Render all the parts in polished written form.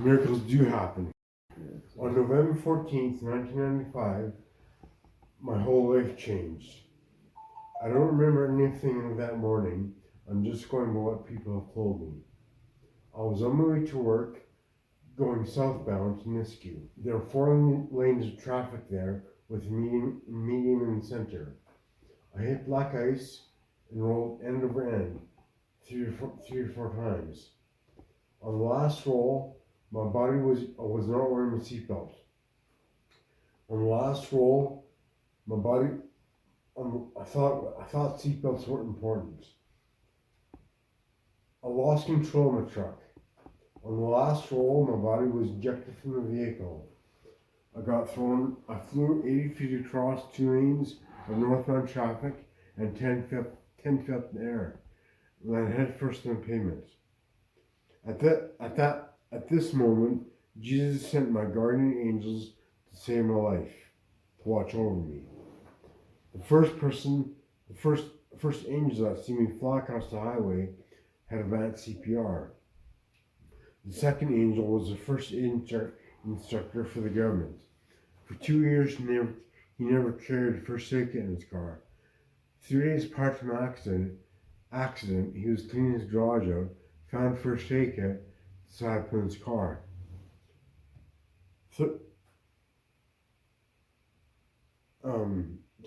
Miracles do happen. On November 14th, 1995, my whole life changed. I don't remember anything of that morning. I'm just going by what people have told me. I was on my way to work, going southbound to Nisku. There were 4 lanes of traffic there, with medium in the center. I hit black ice and rolled end over end, three or four times. On the last roll, my body was not wearing my seatbelt. On the last roll, my body, I thought seatbelts weren't important. I lost control of my truck. On the last roll, my body was ejected from the vehicle. I flew 80 feet across 2 lanes of northbound traffic and 10 feet in the air, landed headfirst on the pavement. At this moment, Jesus sent my guardian angels to save my life, to watch over me. The first angel that see me fly across the highway had advanced CPR. The second angel was the first aid instructor for the government. For 2 years, he never carried first aid kit in his car. 3 days prior to my accident, he was cleaning his garage out, found first aid kit, decided to put in his car.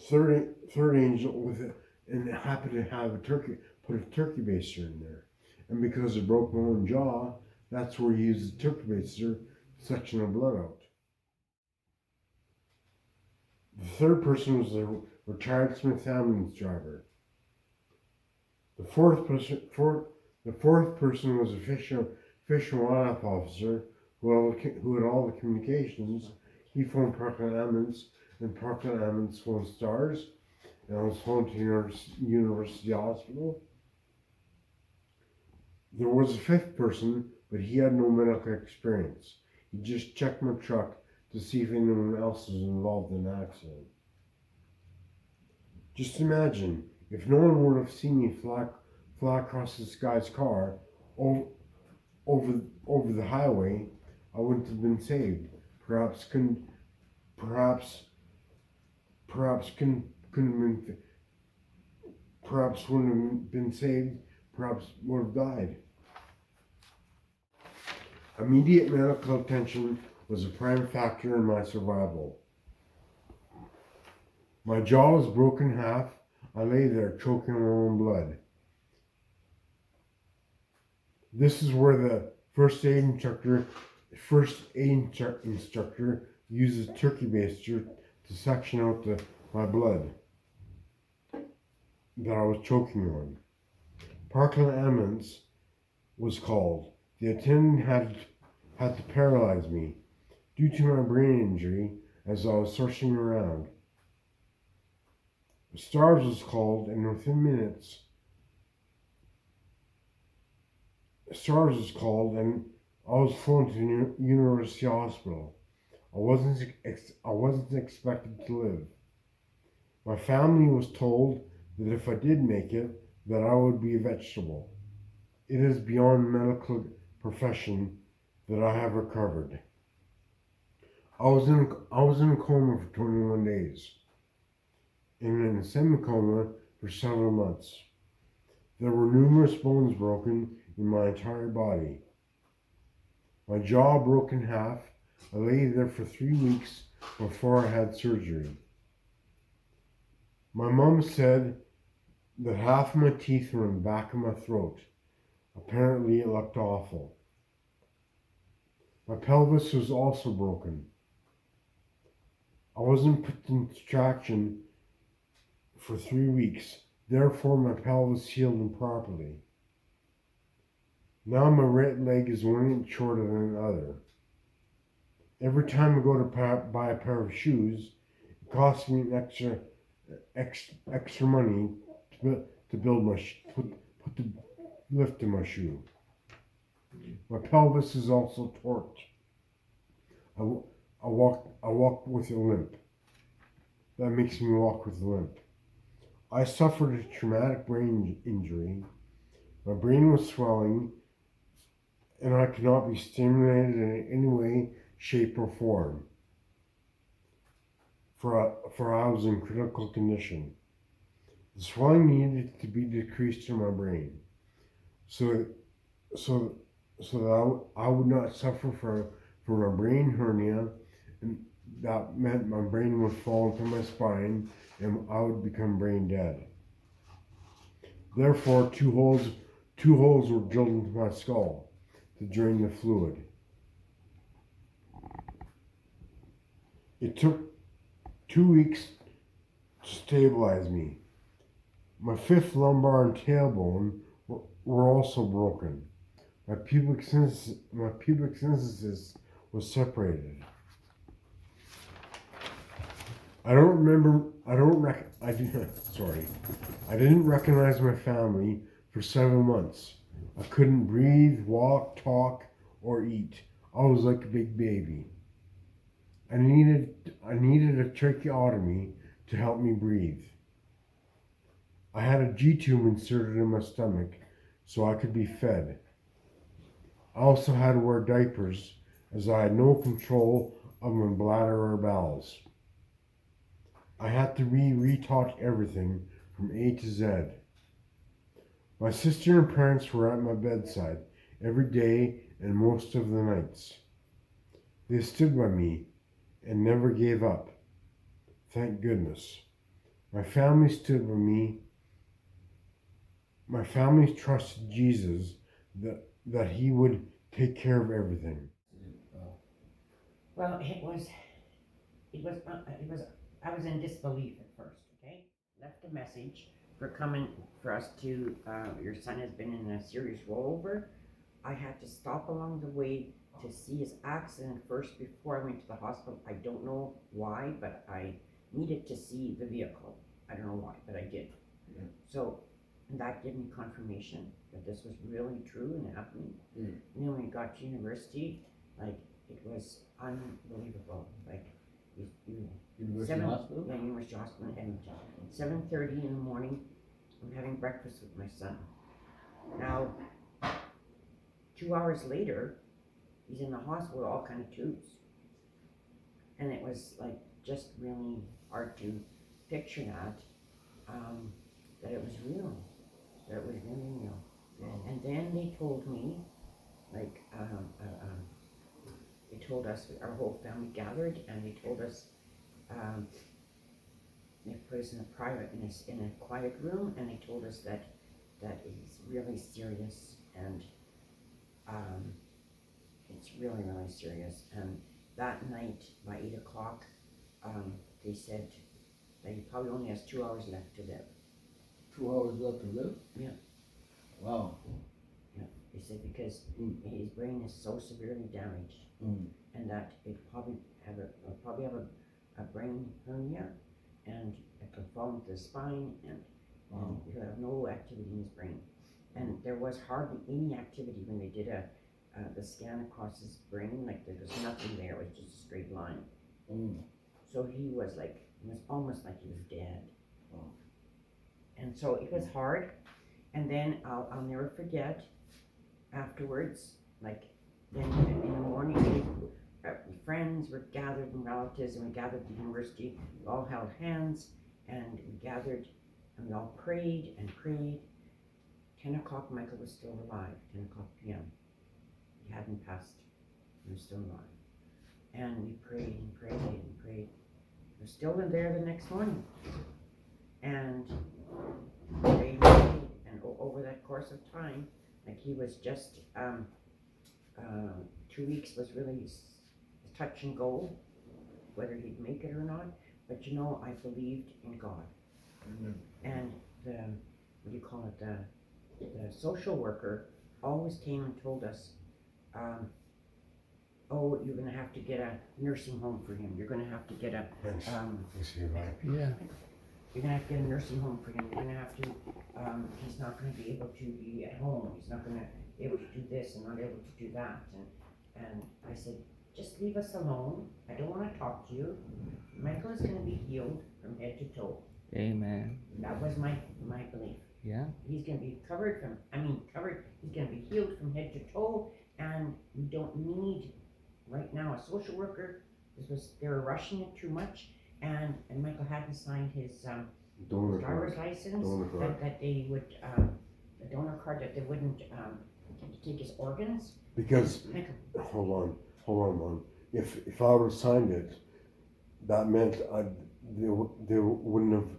Third angel with it, and it happened to have put a turkey baster in there. And because it broke my own jaw, that's where he used the turkey baster to section the blood out. The third person was a retired Smith ambulance driver. The fourth person was a fish and wildlife officer who had all the communications. He phoned Parkland Ambulance, and Parkland Ambulance phoned STARS, and I was phoned to University Hospital. There was a fifth person, but he had no medical experience. He just checked my truck to see if anyone else was involved in the accident. Just imagine, if no one would have seen me fly across this guy's car over the highway, I wouldn't have been saved. Perhaps wouldn't have been saved. Perhaps would have died. Immediate medical attention was a prime factor in my survival. My jaw was broken in half. I lay there choking on my own blood. This is where the first aid instructor uses turkey baster to section out my blood that I was choking on. Parkland Ambulance was called. The attendant had to paralyze me due to my brain injury as I was searching around. STARS was called, and within minutes, STARS was called, and I was flown to University Hospital. I wasn't expected to live. My family was told that if I did make it, that I would be a vegetable. It is beyond medical profession that I have recovered. I was in a coma for 21 days, and in a semi-coma for several months. There were numerous bones broken in my entire body. My jaw broke in half. I lay there for 3 weeks before I had surgery. My mom said that half of my teeth were in the back of my throat. Apparently it looked awful. My pelvis was also broken. I wasn't put in traction for 3 weeks, therefore my pelvis healed improperly. Now my right leg is 1 inch shorter than the other. Every time I go to buy a pair of shoes, it costs me extra money to build put the lift in my shoe. My pelvis is also torqued. I walk with a limp. That makes me walk with a limp. I suffered a traumatic brain injury. My brain was swelling and I could not be stimulated in any way, shape, or form. For I was in critical condition. The swelling needed to be decreased in my brain, so so so that I would not suffer from a brain hernia, and that meant my brain would fall into my spine, and I would become brain dead. Therefore, two holes were drilled into my skull to drain the fluid. It took 2 weeks to stabilize me. My fifth lumbar and tailbone were also broken. My pubic symphysis was separated. I don't remember. I don't rec. I didn't. Sorry. I didn't recognize my family for 7 months. I couldn't breathe, walk, talk, or eat. I was like a big baby. I needed a tracheotomy to help me breathe. I had a G-tube inserted in my stomach so I could be fed. I also had to wear diapers as I had no control of my bladder or bowels. I had to be retaught everything from A to Z. My sister and parents were at my bedside every day and most of the nights. They stood by me and never gave up. Thank goodness. My family stood by me. My family trusted Jesus that he would take care of everything. Well, I was in disbelief at first, okay? Left a message for coming for us to, your son has been in a serious rollover. I had to stop along the way to see his accident first before I went to the hospital. I don't know why, but I needed to see the vehicle. I don't know why, but I did. Yeah. So, and that gave me confirmation that this was really true and happening. Mm. And then when we got to university, like, it was unbelievable. Like, University Hospital? Yeah, University Hospital in Edmonton. 7:30 in the morning, I'm having breakfast with my son. Now, 2 hours later, he's in the hospital with all kind of tubes. And it was like just really hard to picture that it was real. That it was really real. Wow. And then they told me, like, they told us, our whole family gathered, and they told us, they put us in a quiet room, and they told us that it's really serious, and it's really, really serious. And that night, by 8 o'clock, they said that he probably only has 2 hours left to live. 2 hours left to live? Yeah. Wow. Yeah, they said because his brain is so severely damaged, and that it probably have a brain hernia, and it could fall into the spine, and he'll have no activity in his brain. And there was hardly any activity when they did the scan across his brain. Like, there was nothing there; it was just a straight line. So he was almost like he was dead. And so it was hard. And then I'll never forget, afterwards, like, then in the morning, friends were gathered and relatives, and we gathered at the university. We all held hands, and we gathered, and we all prayed and prayed. 10 o'clock, Michael was still alive. 10 o'clock p.m. He hadn't passed. He was still alive. And we prayed and prayed and prayed. We were still there the next morning. And prayed and prayed. And over that course of time, like, he was just 2 weeks was really touch and go, whether he'd make it or not. But I believed in God. Amen. And the social worker always came and told us, oh, you're going to have to get a nursing home for him. You're going to have to get a Yeah. You're gonna have to get a nursing home for him. You're gonna have to, he's not gonna be able to be at home. He's not gonna be able to do this and not able to do that. And I said, just leave us alone. I don't wanna talk to you. Michael is gonna be healed from head to toe. Amen. That was my belief. Yeah. He's gonna be he's gonna be healed from head to toe. and we don't need, right now, a social worker. They were rushing it too much, and Michael hadn't signed his, Donor driver's card. license, Donor card. that they would, the donor card, that they wouldn't, take his organs. Because, Michael, hold on, man. If I would have signed it, that meant they wouldn't have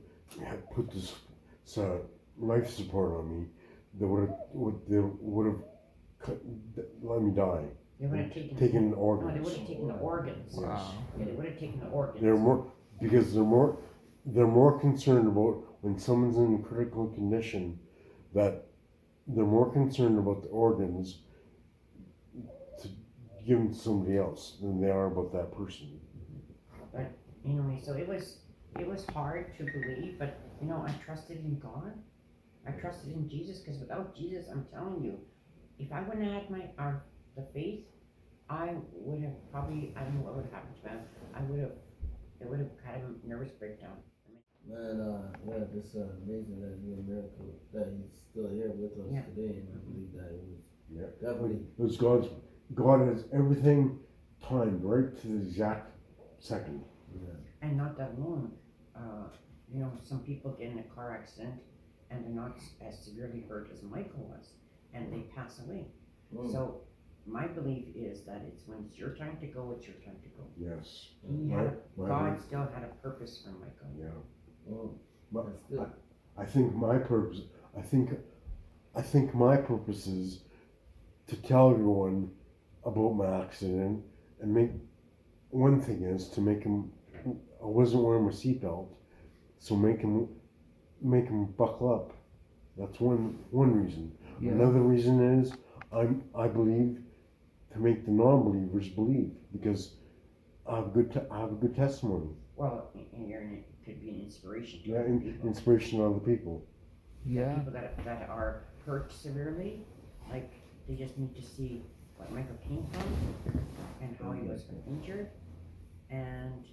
had put this life support on me. They would have let me die. they would have Taken no, organs. they would have taken the organs. Wow. Yeah, they would have taken the organs. They're more concerned about when someone's in critical condition, that they're more concerned about the organs to give them to somebody else than they are about that person. Anyway, so it was hard to believe, but you know, I trusted in God. I trusted in Jesus, because without Jesus, I'm telling you, if I wouldn't have had the faith, I would have probably, I don't know what would have happened to him. It would have had a nervous breakdown. Man, yeah, it's amazing that he's a miracle that he's still here with us Yeah. today, and I believe that it was Yeah. definitely. Because God has everything timed right to the exact second. Yeah. And not that alone, you know, some people get in a car accident and they're not as severely hurt as Michael was, and they pass away. Mm. So my belief is that it's when it's your time to go, it's your time to go. Yes. God still had a purpose for Michael. Yeah. Mm. But That's good. I think my purpose. I think my purpose is to tell everyone about my accident, and make one thing is to make him. I wasn't wearing my seatbelt, so make him buckle up. That's one reason. Yeah. Another reason is I believe to make the non-believers believe, because I have a good testimony. Well, and it could be an inspiration to Yeah, other people. inspiration to other people. Yeah. People that are hurt severely, like they just need to see what Michael came from and how he was injured, and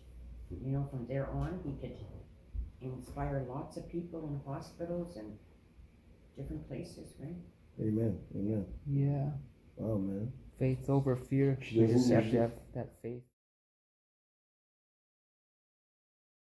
you know, from there on he could inspire lots of people in hospitals and different places, right? Amen. Amen. Yeah. Wow, man. Faith over fear. She You just doesn't have to usually- have that faith.